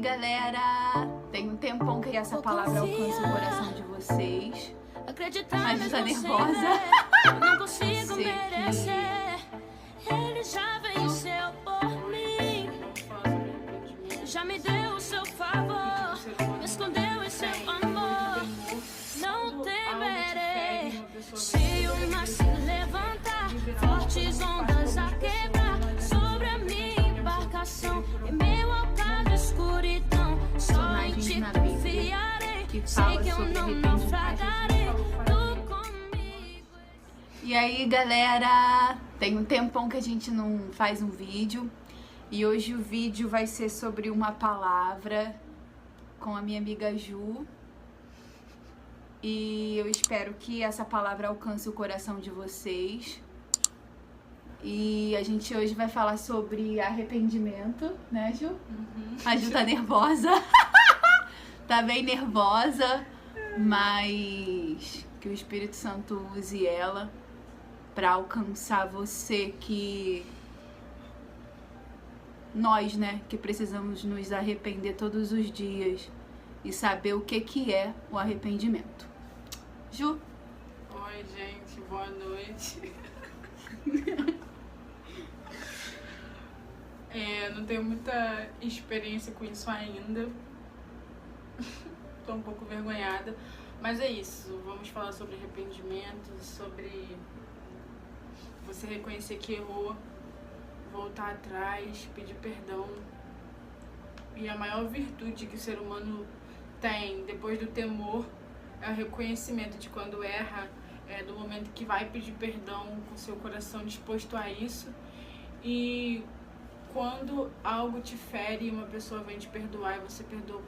galera, tem um tempão que essa palavra alcança o coração de vocês. A gente tá nervosa. Não consigo merecer. Ele já venceu por mim. Já me deu o seu favor, me escondeu em seu amor. Não temerei. Se o mar se levantar, fortes ondas a quebrar sobre a minha embarcação, em meio ao caos escuridão, só em ti confiarei. Sei que eu não naufragarei. Tu comigo. E aí, galera, tem um tempão que a gente não faz um vídeo. E hoje o vídeo vai ser sobre uma palavra com a minha amiga Ju. E eu espero que essa palavra alcance o coração de vocês. E a gente hoje vai falar sobre arrependimento, né, Ju? A Ju tá nervosa. Tá bem nervosa, mas que o Espírito Santo use ela pra alcançar você nós, né, que precisamos nos arrepender todos os dias e saber o que é o arrependimento. Ju? Oi, gente, boa noite. Não tenho muita experiência com isso ainda. Tô um pouco vergonhada, mas é isso. Vamos falar sobre arrependimento, sobre você reconhecer que errou, voltar atrás, pedir perdão. E a maior virtude que o ser humano tem depois do temor é o reconhecimento de quando erra, do momento que vai pedir perdão com seu coração disposto a isso. E quando algo te fere e uma pessoa vem te perdoar e você perdoa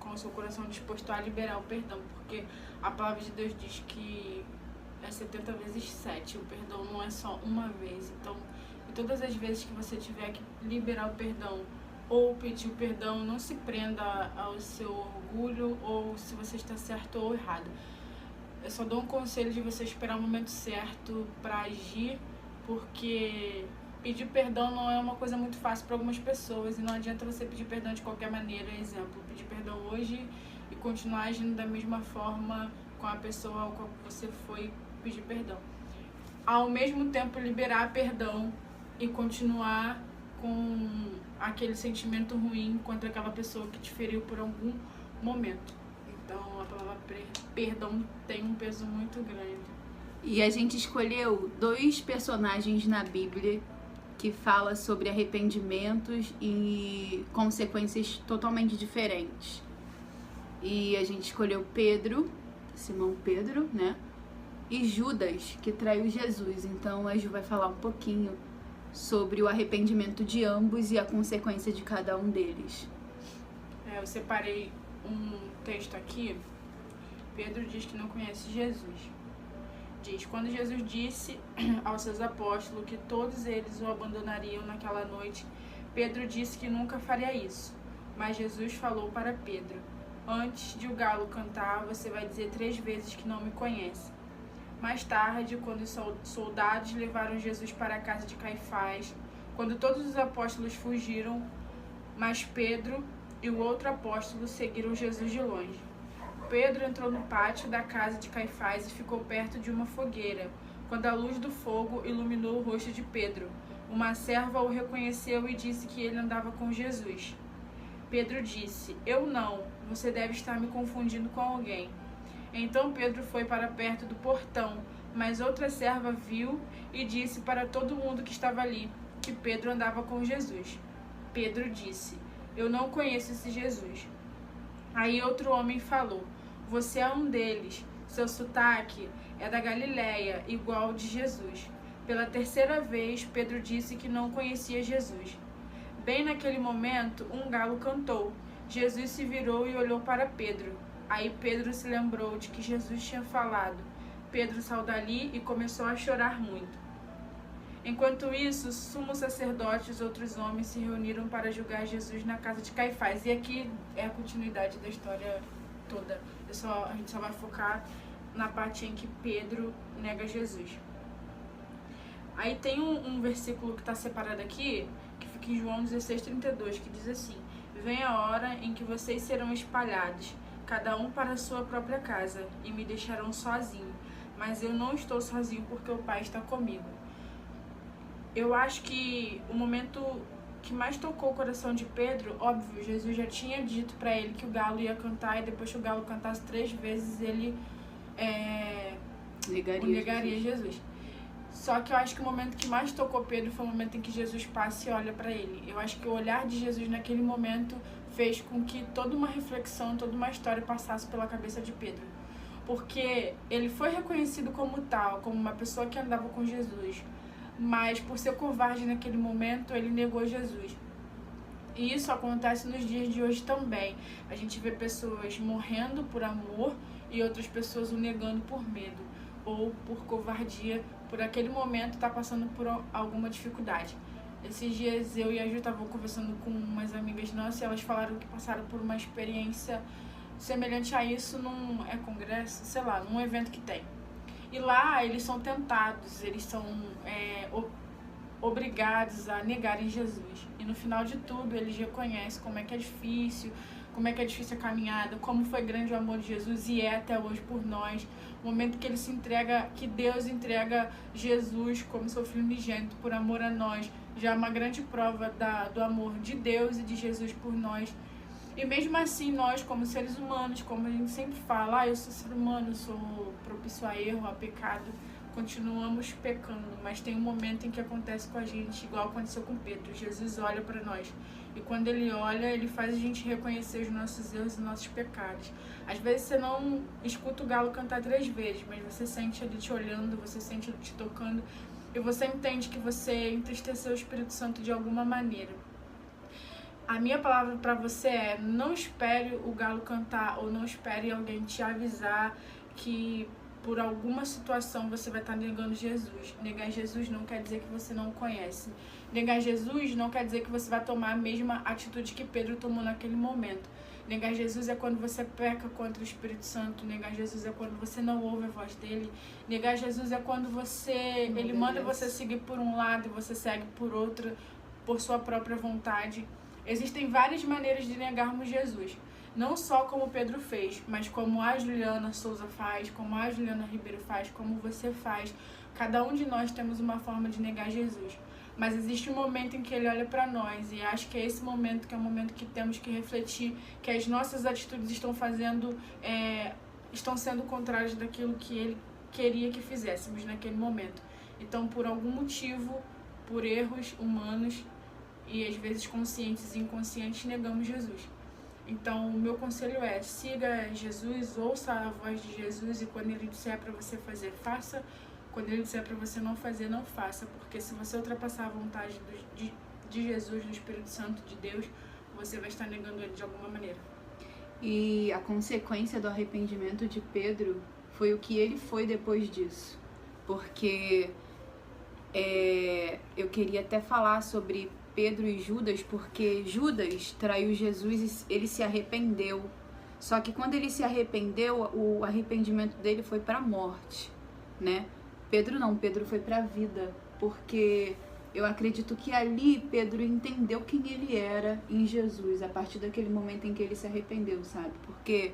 com o seu coração disposto a liberar o perdão, porque a palavra de Deus diz que é 70 vezes 7, o perdão não é só uma vez. Então, todas as vezes que você tiver que liberar o perdão ou pedir o perdão, não se prenda ao seu orgulho ou se você está certo ou errado. Eu só dou um conselho de você esperar o momento certo para agir, porque pedir perdão não é uma coisa muito fácil para algumas pessoas e não adianta você pedir perdão de qualquer maneira. Exemplo, pedir perdão hoje e continuar agindo da mesma forma com a pessoa ao qual você foi pedir perdão. Ao mesmo tempo, liberar perdão e continuar com aquele sentimento ruim contra aquela pessoa que te feriu por algum momento. Então, a palavra perdão tem um peso muito grande. E a gente escolheu 2 personagens na Bíblia que fala sobre arrependimentos e consequências totalmente diferentes. E a gente escolheu Pedro, Simão Pedro, né? E Judas, que traiu Jesus. Então a Ju vai falar um pouquinho sobre o arrependimento de ambos e a consequência de cada um deles. Eu separei um texto aqui. Pedro diz que não conhece Jesus. Diz: quando Jesus disse aos seus apóstolos que todos eles o abandonariam naquela noite, Pedro disse que nunca faria isso. Mas Jesus falou para Pedro: antes de o galo cantar, você vai dizer 3 vezes que não me conhece. Mais tarde, quando os soldados levaram Jesus para a casa de Caifás, quando todos os apóstolos fugiram, mas Pedro e o outro apóstolo seguiram Jesus de longe. Pedro entrou no pátio da casa de Caifás e ficou perto de uma fogueira, quando a luz do fogo iluminou o rosto de Pedro. Uma serva o reconheceu e disse que ele andava com Jesus. Pedro disse: eu não, você deve estar me confundindo com alguém. Então Pedro foi para perto do portão, mas outra serva viu e disse para todo mundo que estava ali que Pedro andava com Jesus. Pedro disse: eu não conheço esse Jesus. Aí outro homem falou: você é um deles, seu sotaque é da Galileia, igual ao de Jesus. Pela 3ª vez, Pedro disse que não conhecia Jesus. Bem naquele momento, um galo cantou. Jesus se virou e olhou para Pedro. Aí Pedro se lembrou de que Jesus tinha falado. Pedro saiu dali e começou a chorar muito. Enquanto isso, o sumo sacerdote e os outros homens se reuniram para julgar Jesus na casa de Caifás. E aqui é a continuidade da história toda. A gente só vai focar na parte em que Pedro nega Jesus. Aí tem um versículo que está separado aqui, que fica em João 16:32, que diz assim: Vem a hora em que vocês serão espalhados, cada um para a sua própria casa, e me deixarão sozinho. Mas eu não estou sozinho porque o Pai está comigo. Eu acho que o momento que mais tocou o coração de Pedro, óbvio, Jesus já tinha dito para ele que o galo ia cantar, e depois que o galo cantasse 3 vezes, ele negaria Jesus. Só que eu acho que o momento que mais tocou Pedro foi o momento em que Jesus passa e olha para ele. Eu acho que o olhar de Jesus naquele momento fez com que toda uma reflexão, toda uma história passasse pela cabeça de Pedro. Porque ele foi reconhecido como tal, como uma pessoa que andava com Jesus. Mas por ser covarde naquele momento, ele negou Jesus. E isso acontece nos dias de hoje também. A gente vê pessoas morrendo por amor e outras pessoas o negando por medo ou por covardia, por aquele momento estar passando por alguma dificuldade. Esses dias eu e a Ju estavam conversando com umas amigas nossas e elas falaram que passaram por uma experiência semelhante a isso num congresso, sei lá, num evento que tem. E lá eles são tentados, eles são obrigados a negarem Jesus. E no final de tudo eles reconhecem como é difícil a caminhada, como foi grande o amor de Jesus e é até hoje por nós. O momento que ele se entrega, que Deus entrega Jesus como seu filho unigênito por amor a nós, já é uma grande prova do amor de Deus e de Jesus por nós. E mesmo assim, nós, como seres humanos, como a gente sempre fala, eu sou ser humano, sou propício a erro, a pecado, continuamos pecando, mas tem um momento em que acontece com a gente, igual aconteceu com Pedro. Jesus olha para nós, e quando ele olha, ele faz a gente reconhecer os nossos erros e os nossos pecados. Às vezes você não escuta o galo cantar 3 vezes, mas você sente ele te olhando, você sente ele te tocando, e você entende que você entristeceu o Espírito Santo de alguma maneira. A minha palavra para você é: não espere o galo cantar, ou não espere alguém te avisar que por alguma situação você vai estar negando Jesus. Negar Jesus não quer dizer que você não o conhece. Negar Jesus não quer dizer que você vai tomar a mesma atitude que Pedro tomou naquele momento. Negar Jesus é quando você peca contra o Espírito Santo. Negar Jesus é quando você não ouve a voz dele. Negar Jesus é quando ele manda você seguir por um lado e você segue por outro, por sua própria vontade. Existem várias maneiras de negarmos Jesus. Não só como Pedro fez, mas como a Juliana Souza faz, como a Juliana Ribeiro faz, como você faz. Cada um de nós temos uma forma de negar Jesus. Mas existe um momento em que ele olha para nós, e acho que é esse momento que é o momento que temos que refletir que as nossas atitudes estão sendo contrárias daquilo que ele queria que fizéssemos naquele momento. Então, por algum motivo, por erros humanos, e às vezes conscientes e inconscientes, negamos Jesus. Então, o meu conselho é: siga Jesus, ouça a voz de Jesus, e quando ele disser para você fazer, faça. Quando ele disser para você não fazer, não faça. Porque se você ultrapassar a vontade de Jesus, do Espírito Santo de Deus, você vai estar negando ele de alguma maneira. E a consequência do arrependimento de Pedro foi o que ele foi depois disso. Porque eu queria até falar sobre Pedro e Judas, porque Judas traiu Jesus e ele se arrependeu. Só que quando ele se arrependeu, o arrependimento dele foi para a morte, né? Pedro não, Pedro foi para a vida, porque eu acredito que ali Pedro entendeu quem ele era em Jesus, a partir daquele momento em que ele se arrependeu, sabe? Porque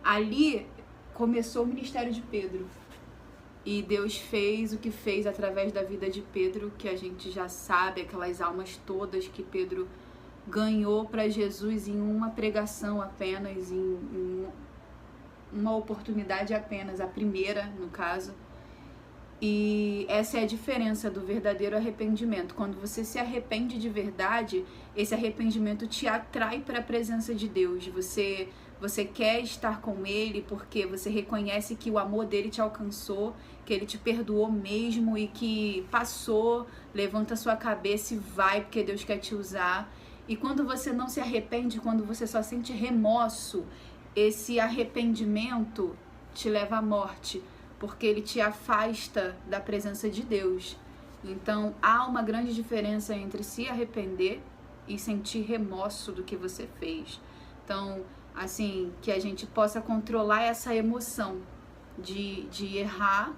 ali começou o ministério de Pedro. E Deus fez o que fez através da vida de Pedro, que a gente já sabe, aquelas almas todas que Pedro ganhou para Jesus em uma pregação apenas, em uma oportunidade apenas, a primeira, no caso. E essa é a diferença do verdadeiro arrependimento. Quando você se arrepende de verdade, esse arrependimento te atrai para a presença de Deus. Você quer estar com Ele porque você reconhece que o amor dele te alcançou, que Ele te perdoou mesmo e que passou. Levanta sua cabeça e vai, porque Deus quer te usar. E quando você não se arrepende, quando você só sente remorso, esse arrependimento te leva à morte, porque ele te afasta da presença de Deus. Então, há uma grande diferença entre se arrepender e sentir remorso do que você fez. Então, assim, que a gente possa controlar essa emoção de errar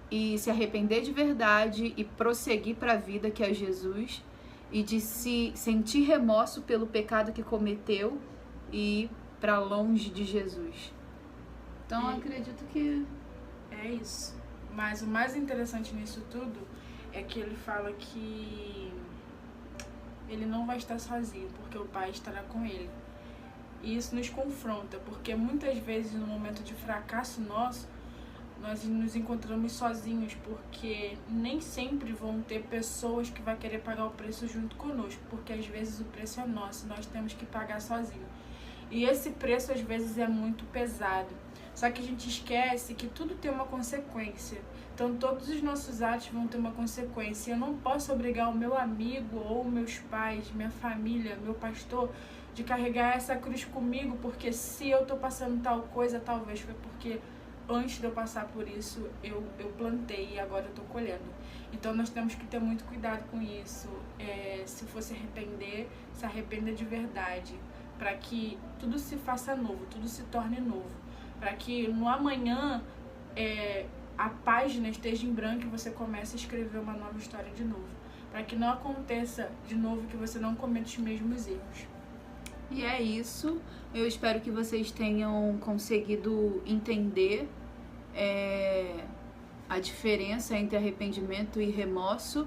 e se arrepender de verdade e prosseguir para a vida que é Jesus, e de se sentir remorso pelo pecado que cometeu e ir para longe de Jesus. Então, eu acredito que é isso. Mas o mais interessante nisso tudo é que ele fala que ele não vai estar sozinho, porque o Pai estará com ele. E isso nos confronta, porque muitas vezes no momento de fracasso nosso, nós nos encontramos sozinhos, porque nem sempre vão ter pessoas que vão querer pagar o preço junto conosco, porque às vezes o preço é nosso, nós temos que pagar sozinho. E esse preço às vezes é muito pesado. Só que a gente esquece que tudo tem uma consequência. Então todos os nossos atos vão ter uma consequência. Eu não posso obrigar o meu amigo ou meus pais, minha família, meu pastor, de carregar essa cruz comigo, porque se eu tô passando tal coisa, talvez foi porque antes de eu passar por isso, eu plantei e agora eu tô colhendo. Então nós temos que ter muito cuidado com isso. Se for se arrepender, se arrependa de verdade, para que tudo se faça novo, tudo se torne novo, para que no amanhã a página esteja em branco e você comece a escrever uma nova história de novo, para que não aconteça de novo, que você não cometa os mesmos erros. E é isso. Eu espero que vocês tenham conseguido entender a diferença entre arrependimento e remorso.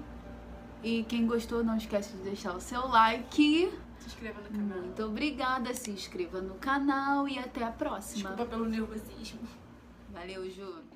E quem gostou, não esquece de deixar o seu like. Se inscreva no canal. Muito obrigada. Se inscreva no canal e até a próxima. Desculpa pelo nervosismo. Valeu, Ju.